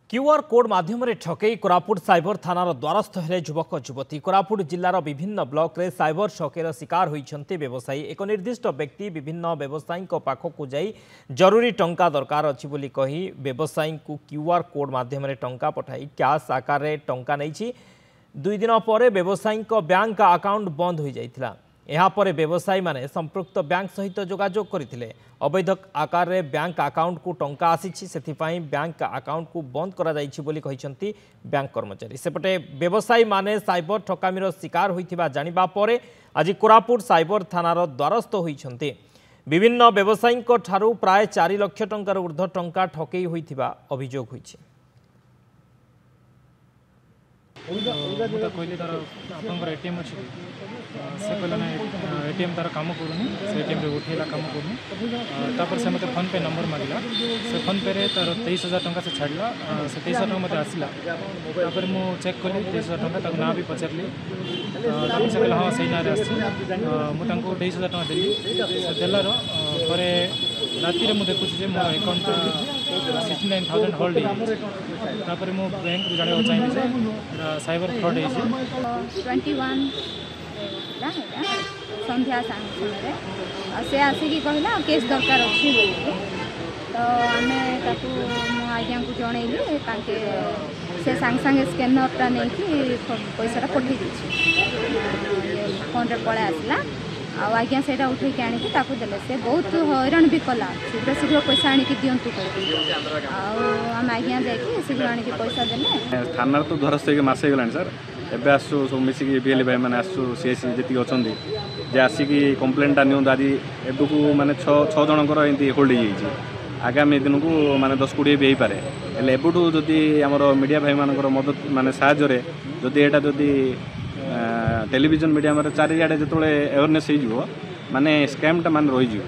QR code माध्यम ठकई Koraput cyber थानार द्वारस्थ हेले युवक युवती। कोरापुट जिलार विभिन्न ब्लॉक रे साइबर ठकेर शिकार होइछन्ते व्यवसायी। एक निर्दिष्ट व्यक्ति विभिन्न व्यवसायी पाखक जाई जरूरी टंका दरकार अछि बोली कही व्यवसायी को क्यूआर कोड माध्यम टंका पठाई कैश आकार रे टंका नैछि। 2 दिन पर व्यवसायी बैंक अकाउंट बंद हो जाइथिला। यापर व्यवसायी माने संपृक्त बैंक सहित जोगाजोग करथिले। अवैध आकार रे बैंक अकाउंट को टंका आसीछि, सेथिपाई बैंक अकाउंट को बंद करा जाइछि बोली कहिसंती बैंक कर्मचारी। सेपटे व्यवसायी माने साइबर ठकामीर शिकार होइथिबा जानिबा परे आज कोरापुट साइबर थानार द्वारस्थ होइछन्ते। विभिन्न व्यवसायी ठारू प्राय 4 लाख टंकार ऊर्ध्व टंका ठकई होइथिबा अभियोग होइछि। कहली तार आप एटीएम अच्छे से कहले ना एटीएम तार कम करूनी से एटीएम रे उठेला कम करूनी तापर से मते फोन पे नंबर मांगला से फोन पे रे तार 23,000 टंका से छाड़ला से 23,000 टंका मते आसला। तापर मु चेक कली 23,000 टंका ताक ना भी पचारली तापर से कहला हां सही ना रे आसी मु तांको 23,000 टंका देली से देलार परे राती रे मु देखुछि जे मोर अकाउंट 69,000 होल्ड है। तापर मु बैंक रू जाने चाहिए जे साइबर फ्रॉड है 21 संध्या समय से आसिकी कहला केस दरकार अच्छी तो आम आज्ञा को जनइली से सांगे सांगे स्कैनरटा नहीं पैसाटा पठे फोन रे पड़ा आसला आज्ञा से उठे आनिकी देले से बहुत हैरान भी कला शीघ्र शीघ्र पैसा आनिकी दिंतु आम आज्ञा जाकि शीघ्र आनिकी पैसा देले। थाना तो द्वारस्थ मस हो सर एवं आसु सब मिसिक बीएल भाई मैंने आसु सीएससी जी अच्छा जे आसिकी कम्प्लेनटा नियंतु आज एबकू माने 6 जनकर एमती होल्ड हो आगामी दिन को माने 10-20 भी हो पारे एबुठू जदि आमर मीडिया भाई मानकर मदद माने साहाय्य जदि एटा जदि टेलीविजन मीडिया चारिआडे जो अवेयरनेस हो माने स्कैमटा मान रही।